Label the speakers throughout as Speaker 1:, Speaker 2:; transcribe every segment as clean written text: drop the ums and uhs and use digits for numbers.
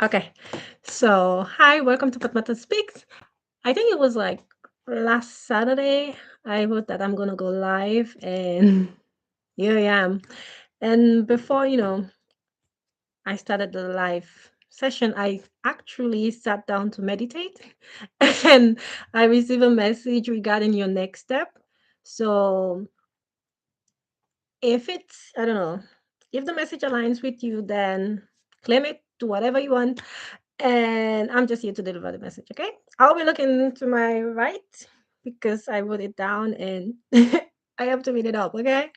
Speaker 1: Okay. So, hi, welcome to Patmata Speaks. I think it was like last Saturday I wrote that I'm going to go live, and here I am. And before, I started the live session, I actually sat down to meditate and I received a message regarding your next step. So, if it's, I don't know, if the message aligns with you, then claim it, do whatever you want. And I'm just here to deliver the message, okay? I'll be looking to my right because I wrote it down and I have to read it up, okay?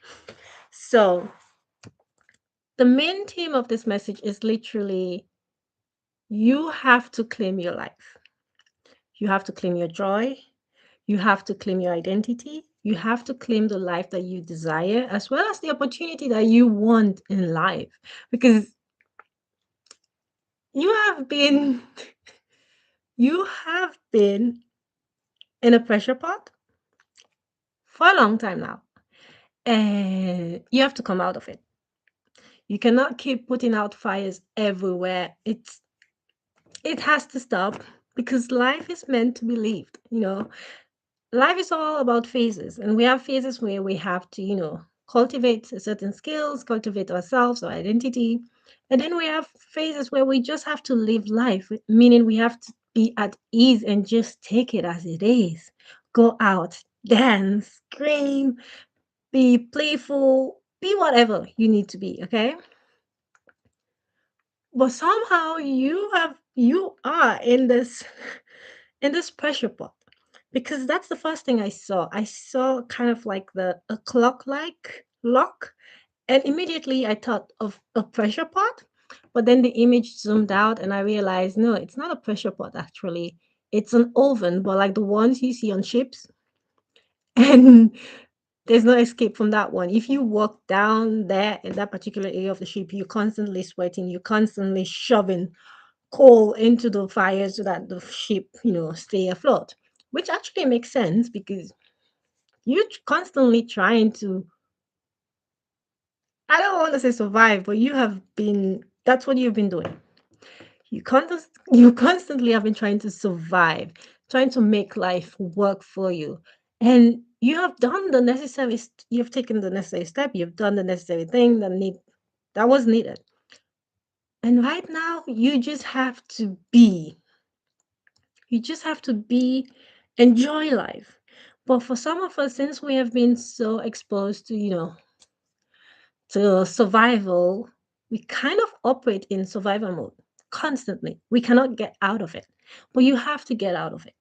Speaker 1: So, the main theme of this message is literally you have to claim your life. You have to claim your joy. You have to claim your identity. You have to claim the life that you desire, as well as the opportunity that you want in life. Because you have been, you have been in a pressure pot for a long time now, and you have to come out of it. You cannot keep putting out fires everywhere. It has to stop because life is meant to be lived. Life is all about phases, and we have phases where we have to, cultivate certain skills, cultivate ourselves, our identity. And then we have phases where we just have to live life, meaning we have to be at ease and just take it as it is. Go out, dance, scream, be playful, be whatever you need to be, okay? But somehow you are in this in this pressure pot because that's the first thing I saw. I saw kind of like the a clock like lock, and immediately I thought of a pressure pot. But then the image zoomed out and I realized no, it's not a pressure pot actually. It's an oven, but like the ones you see on ships. And there's no escape from that one. If you walk down there in that particular area of the ship, you're constantly sweating, you're constantly shoving coal into the fire so that the ship, stay afloat. Which actually makes sense because you're constantly trying to, I don't want to say survive, but that's what you've been doing. You constantly have been trying to survive, trying to make life work for you. And you have done you've taken the necessary step, you've done the necessary thing that was needed. And right now you just have to be, enjoy life. But for some of us, since we have been so exposed to, to survival, we kind of operate in survival mode constantly. We cannot get out of it. But you have to get out of it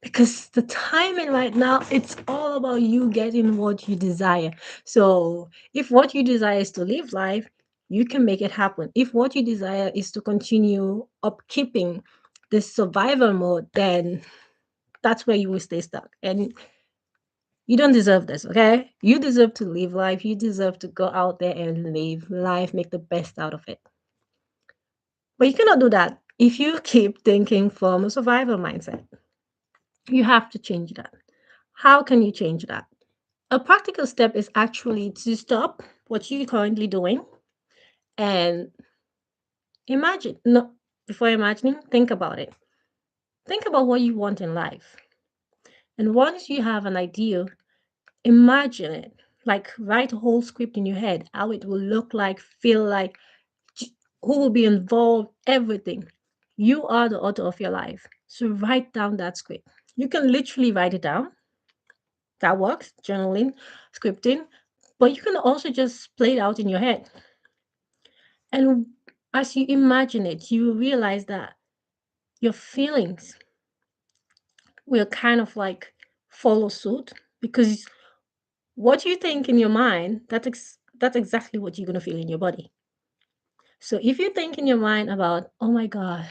Speaker 1: because the timing right now, it's all about you getting what you desire. So if what you desire is to live life, you can make it happen. If what you desire is to continue upkeeping this survival mode, then that's where you will stay stuck. And you don't deserve this, okay? You deserve to live life. You deserve to go out there and live life, make the best out of it. But you cannot do that if you keep thinking from a survival mindset. You have to change that. How can you change that? A practical step is actually to stop what you're currently doing and imagine. No, before imagining, think about it. Think about what you want in life. And once you have an idea, imagine it. Like write a whole script in your head, how it will look like, feel like, who will be involved, everything. You are the author of your life. So write down that script. You can literally write it down. That works, journaling, scripting. But you can also just play it out in your head. And as you imagine it, you will realize that your feelings will kind of like follow suit because what you think in your mind, that's exactly what you're going to feel in your body. So if you think in your mind about, oh my God,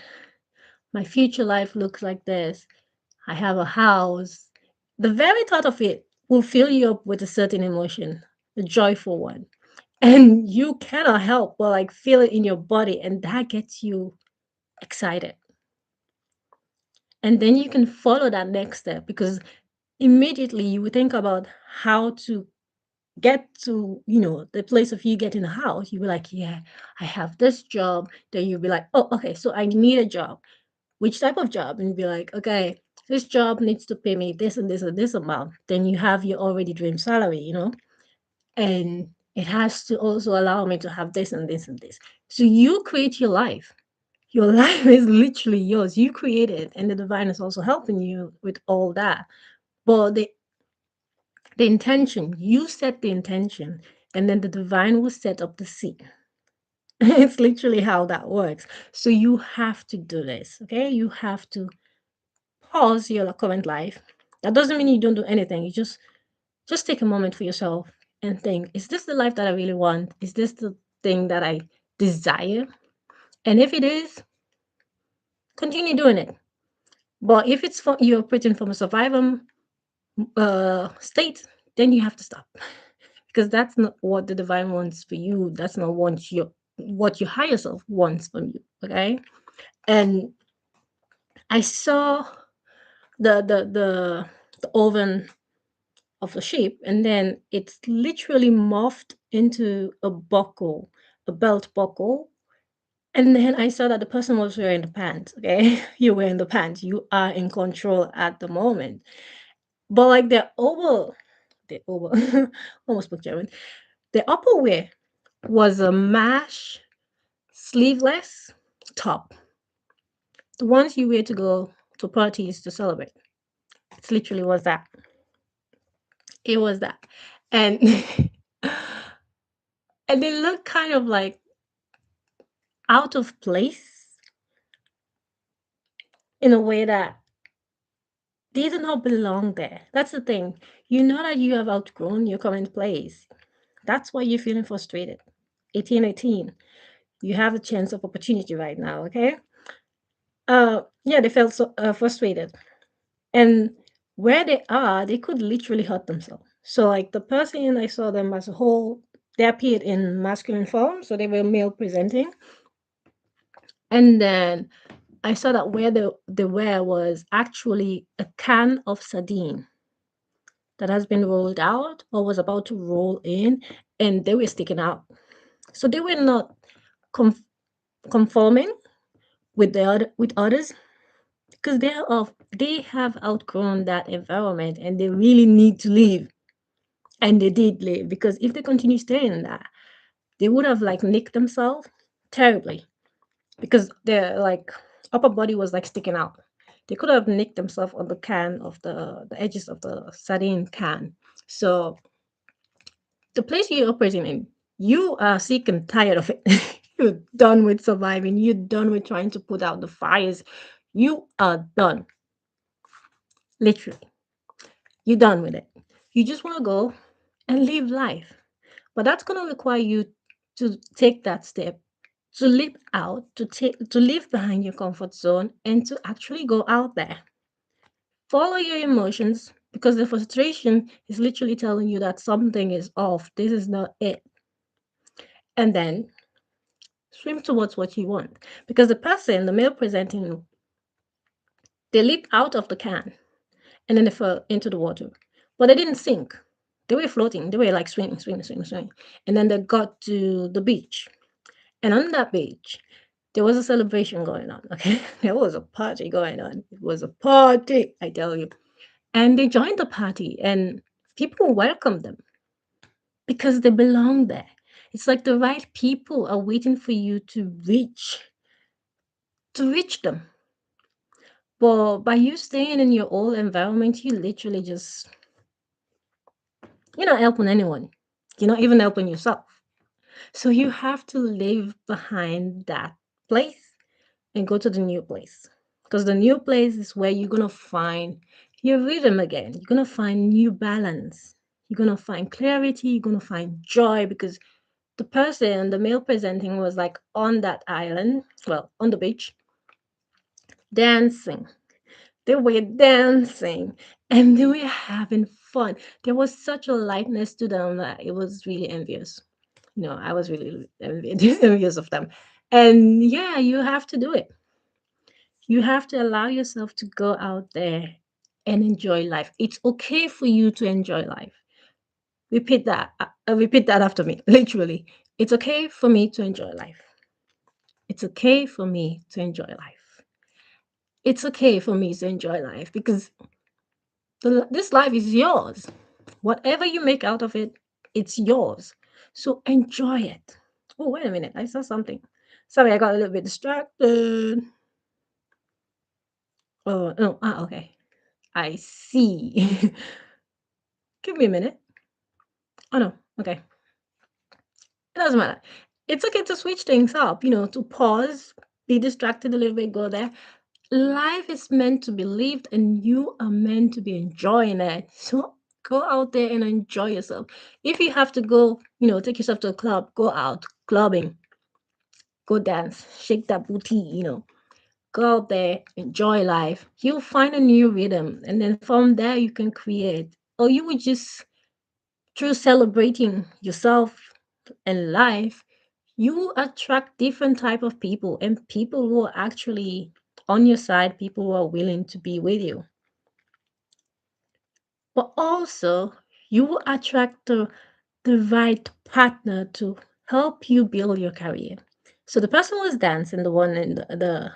Speaker 1: my future life looks like this, I have a house, the very thought of it will fill you up with a certain emotion, a joyful one. And you cannot help but like feel it in your body, and that gets you excited. And then you can follow that next step because immediately you will think about how to get to, the place of you getting a house, you'll be like, yeah, I have this job. Then you'll be like, oh, okay, so I need a job. Which type of job? And you'll be like, okay, this job needs to pay me this and this and this amount. Then you have your already dream salary, and it has to also allow me to have this and this and this. So you create your life. Your life is literally yours. You create it, and the divine is also helping you with all that. But the intention, you set the intention, and then the divine will set up the seed. It's literally how that works. So you have to do this, okay? You have to pause your current life. That doesn't mean you don't do anything. You just take a moment for yourself and think, is this the life that I really want? Is this the thing that I desire? And if it is, continue doing it. But if it's for you're operating from a survival state, then you have to stop because that's not what the divine wants for you. That's not what your higher self wants from you. Okay, and I saw the oven of the sheep, and then it's literally morphed into a buckle, a belt buckle. And then I saw that the person was wearing the pants. Okay, you're wearing the pants. You are in control at the moment. But like the over, almost spoke German. The upper wear was a mesh sleeveless top. The ones you wear to go to parties to celebrate. It literally was that. It was that. And and they look kind of like out of place in a way that they do not belong there. That's the thing. You know that you have outgrown your current place. That's why you're feeling frustrated. 1818. You have a chance of opportunity right now, okay? Yeah, they felt so frustrated. And where they are, they could literally hurt themselves. So, like the person, I saw them as a whole, they appeared in masculine form, so they were male presenting. And then I saw that where they were was actually a can of sardine that has been rolled out or was about to roll in, and they were sticking out. So they were not conf- conforming with with others because they have outgrown that environment and they really need to leave. And they did leave because if they continue staying in that, they would have like nicked themselves terribly because their like upper body was like sticking out. They could have nicked themselves on the can of the edges of the sardine can. So the place you're operating in, you are sick and tired of it. You're done with surviving. You're done with trying to put out the fires. You are done. Literally. You're done with it. You just want to go and live life. But that's going to require you to take that step, to leap out, to leave behind your comfort zone and to actually go out there. Follow your emotions because the frustration is literally telling you that something is off. This is not it. And then swim towards what you want. Because the person, the male presenting, they leaped out of the can and then they fell into the water. But they didn't sink. They were floating. They were like swimming, swimming, swimming, swimming. And then they got to the beach. And on that beach, there was a celebration going on. Okay. There was a party going on. It was a party, I tell you. And they joined the party and people welcomed them because they belong there. It's like the right people are waiting for you to reach them. But by you staying in your old environment, you literally just you're not helping anyone. You're not even helping yourself. So you have to leave behind that place and go to the new place. Because the new place is where you're gonna find your rhythm again. You're gonna find new balance. You're gonna find clarity, you're gonna find joy because the person, the male presenting was like on that island, well, on the beach, dancing. They were dancing and they were having fun. There was such a lightness to them that it was really envious. I was really envious of them. And yeah, you have to do it. You have to allow yourself to go out there and enjoy life. It's okay for you to enjoy life. Repeat that after me. Literally, it's okay for me to enjoy life. It's okay for me to enjoy life. It's okay for me to enjoy life because this life is yours. Whatever you make out of it, it's yours. So enjoy it. Oh, wait a minute. I saw something. Sorry, I got a little bit distracted. Oh, no. Ah, okay. I see. Give me a minute. Oh, no. Okay. It doesn't matter. It's okay to switch things up, to pause, be distracted a little bit, go there. Life is meant to be lived, and you are meant to be enjoying it. So go out there and enjoy yourself. If you have to go, take yourself to a club, go out clubbing, go dance, shake that booty, go out there, enjoy life. You'll find a new rhythm, and then from there you can create. Or you would just through celebrating yourself and life, you attract different type of people and people who are actually on your side, people who are willing to be with you. But also you will attract the right partner to help you build your career. So the person was dancing, the one in the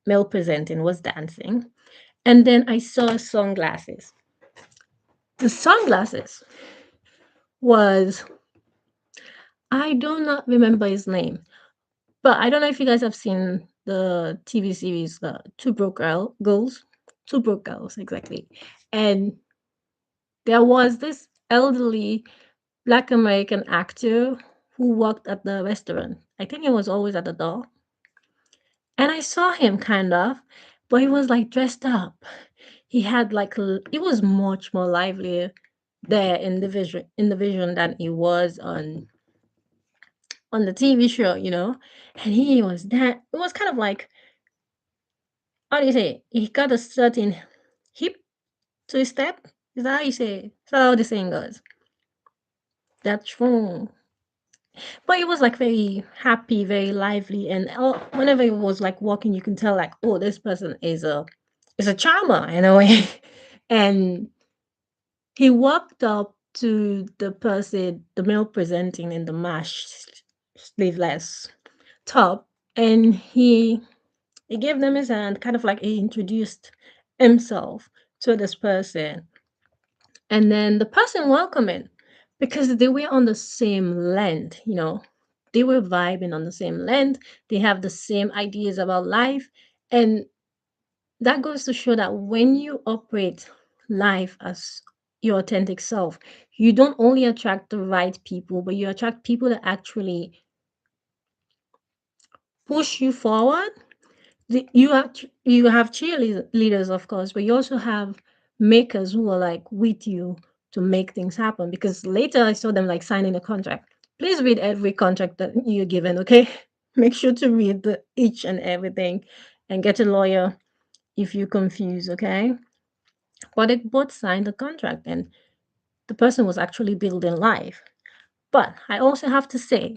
Speaker 1: male presenting was dancing, and then I saw sunglasses. The sunglasses was, I do not remember his name, but I don't know if you guys have seen the TV series Girls, Two Broke Girls, exactly. And there was this elderly Black American actor who worked at the restaurant. I think he was always at the door. And I saw him kind of, but he was like dressed up. He had like he was much more lively there in the vision than he was on the TV show, And he was that it was kind of like, how do you say? He got a certain hip to his step. Is that how you say? Is that how the saying goes? That's true. But it was like very happy, very lively, and whenever it was like walking, you can tell like, oh, this person is a charmer in a way. And he walked up to the person, the male presenting in the mashed sleeveless top, and he gave them his hand, kind of like he introduced himself to this person. And then the person welcoming, because they were on the same length, they were vibing on the same length. They have the same ideas about life. And that goes to show that when you operate life as your authentic self, you don't only attract the right people, but you attract people that actually push you forward. You have cheerleaders, of course, but you also have makers who are like with you to make things happen. Because later I saw them like signing a contract. Please read every contract that you're given, okay? Make sure to read each and everything, and get a lawyer if you're confused, okay? But they both signed the contract, and the person was actually building life. But I also have to say,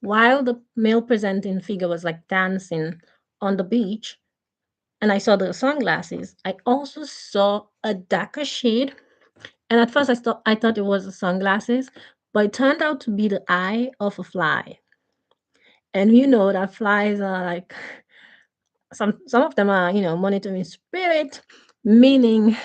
Speaker 1: while the male presenting figure was like dancing on the beach, and I saw the sunglasses, I also saw a darker shade. And at first I thought it was the sunglasses, but it turned out to be the eye of a fly. And you know that flies are like, some of them are, monitoring spirit, meaning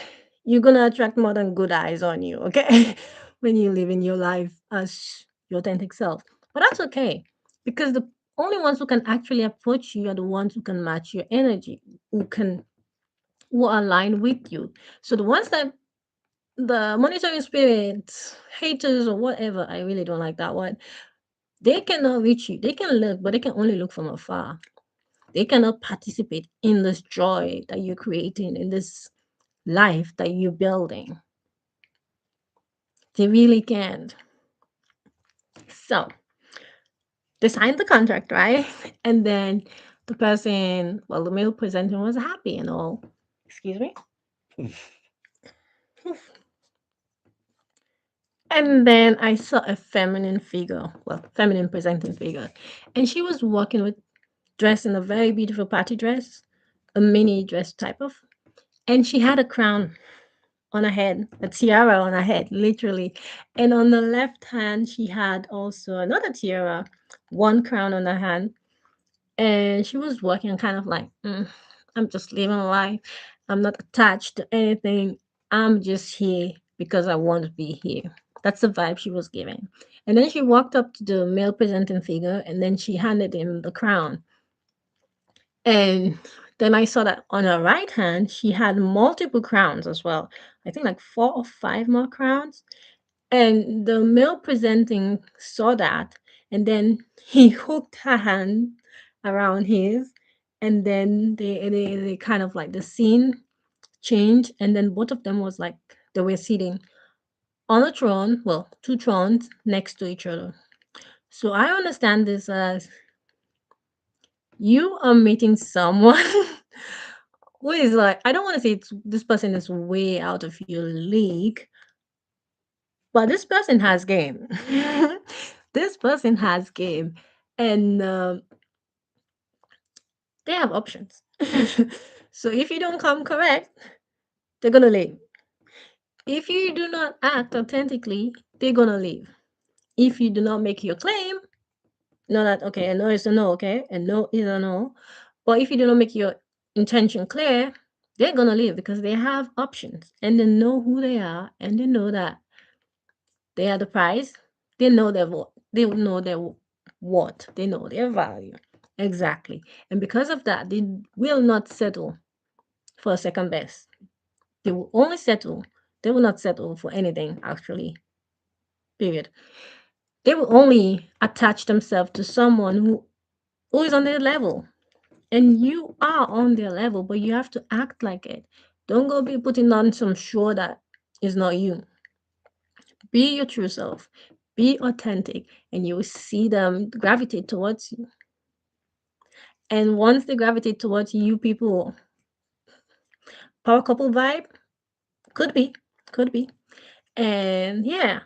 Speaker 1: you're gonna attract more than good eyes on you, okay? When you live in your life as your authentic self. But that's okay. Because the only ones who can actually approach you are the ones who can match your energy, who align with you. So the ones that the monitoring spirits, haters or whatever, I really don't like that one. They cannot reach you. They can look, but they can only look from afar. They cannot participate in this joy that you're creating, in this life that you're building. They really can't. So they signed the contract, right? And then the person, well, the male presenter was happy and all. Excuse me. And then I saw a feminine figure, well, feminine presenting figure. And she was walking with dressed in a very beautiful party dress, a mini dress type of, and she had a crown on her head, a tiara on her head, literally. And on the left hand, she had also another tiara, one crown on her hand. And she was walking kind of like, I'm just living life. I'm not attached to anything. I'm just here because I want to be here. That's the vibe she was giving. And then she walked up to the male presenting figure and then she handed him the crown. And then I saw that on her right hand, she had multiple crowns as well. I think like 4 or 5 more crowns. And the male presenting saw that. And then he hooked her hand around his. And then they kind of like the scene changed. And then both of them was like they were sitting on a throne, well, two thrones next to each other. So I understand this as you are meeting someone who is like, I don't want to say this person is way out of your league, but this person has game. This person has game, and they have options. So if you don't come correct, they're gonna leave. If you do not act authentically, they're gonna leave. If you do not make your claim, know that okay, a no is a no, okay, a no is a no. But if you do not make your intention clear, they're gonna leave because they have options and they know who they are and they know that they are the prize. They know their what. They know their what. They know their value. Exactly. And because of that, they will not settle for a second best. They will only settle. They will not settle for anything, actually. Period. They will only attach themselves to someone who is on their level. And you are on their level, but you have to act like it. Don't go be putting on some show that is not you. Be your true self. Be authentic, and you will see them gravitate towards you. And once they gravitate towards you, people, power couple vibe could be, could be. And yeah,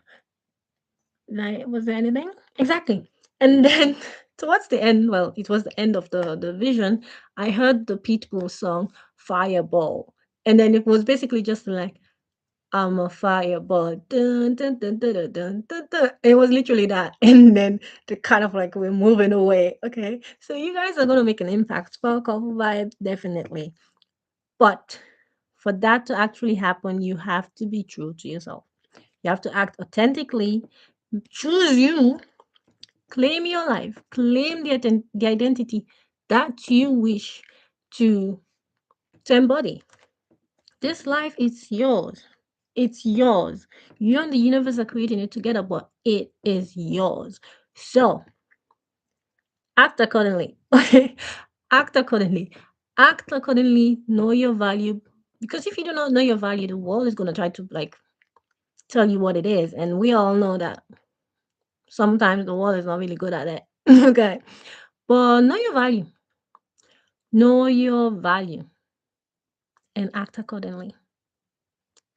Speaker 1: like, was there anything? Exactly. And then towards the end, well, it was the end of the vision. I heard the Pitbull song Fireball, and then it was basically just like I'm a fireball. Dun, dun, dun, dun, dun, dun, dun, dun. It was literally that. And then the kind of like we're moving away. Okay. So you guys are gonna make an impact. Spark of vibe, definitely. But for that to actually happen, you have to be true to yourself. You have to act authentically, choose you, claim your life, claim the identity that you wish to, to embody. This life is yours. It's yours. You and the universe are creating it together, but it is yours. So act accordingly. Act accordingly. Act accordingly. Know your value. Because if you do not know your value, the world is going to try to like tell you what it is. And we all know that sometimes the world is not really good at it. Okay. But know your value. Know your value and act accordingly.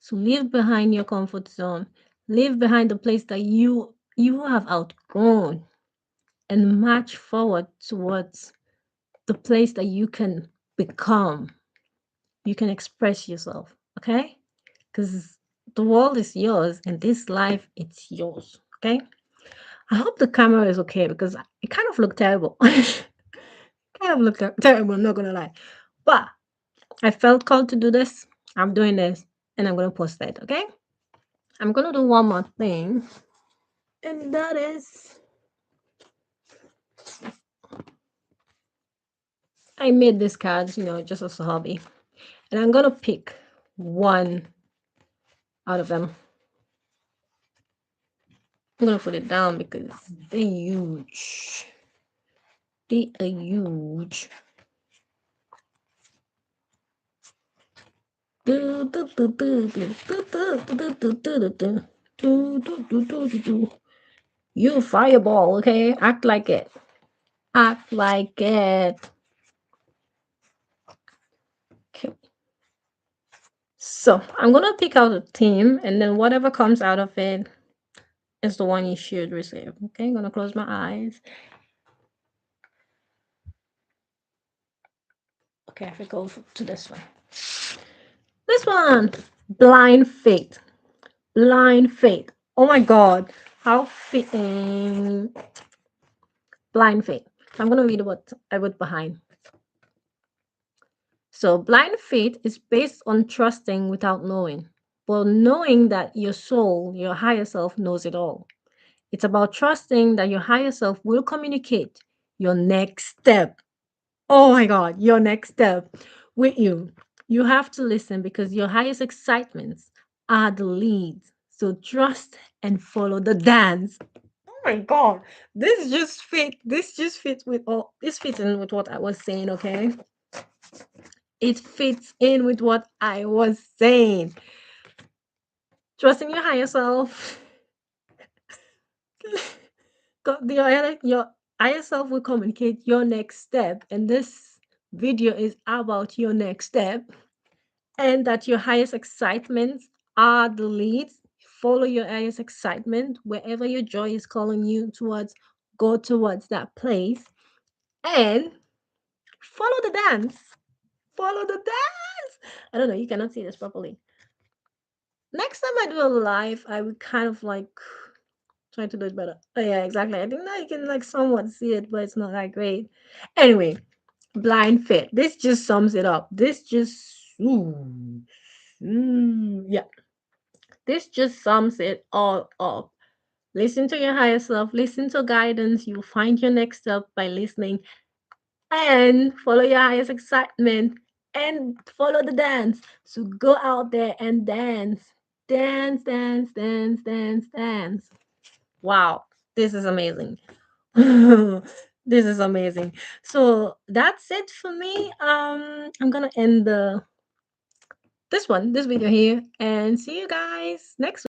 Speaker 1: So leave behind your comfort zone. Leave behind the place that you have outgrown and march forward towards the place that you can become. You can express yourself, okay? Because the world is yours and this life it's yours, okay? I hope the camera is okay because it kind of looked terrible. Kind of looked terrible, I'm not gonna lie. But I felt called to do this. I'm doing this and I'm gonna post it, okay? I'm gonna do one more thing, and that is I made these cards, just as a hobby. And I'm gonna pick one out of them. I'm gonna put it down because they're huge. They are huge. You fireball, okay? Act like it. Act like it. Okay. So I'm gonna pick out a theme, and then whatever comes out of it is the one you should receive. Okay, I'm gonna close my eyes. Okay, I have to go to this one. This one. Blind faith. Blind faith. Oh my God. How fitting. Blind faith. I'm going to read what I wrote behind. So, blind faith is based on trusting without knowing, but knowing that your soul, your higher self, knows it all. It's about trusting that your higher self will communicate your next step. Oh my God, your next step with you. You have to listen because your highest excitements are the leads. So trust and follow the dance. Oh my God, this just fits with all, this fits in with what I was saying, okay? It fits in with what I was saying. Trusting your higher self. Your higher self will communicate your next step. And this video is about your next step. And that your highest excitements are the leads. Follow your highest excitement wherever your joy is calling you towards. Go towards that place and follow the dance. Follow the dance. I don't know. You cannot see this properly. Next time I do a live, I would kind of like try to do it better. Oh yeah, exactly. I think now you can like somewhat see it, but it's not that great. Anyway, blind fit. This just sums it up. This just yeah. This just sums it all up. Listen to your higher self, listen to guidance. You'll find your next step by listening and follow your highest excitement and follow the dance. So go out there and dance. Dance, dance, dance, dance, dance. Wow, this is amazing. This is amazing. So that's it for me. I'm gonna end this video here and see you guys next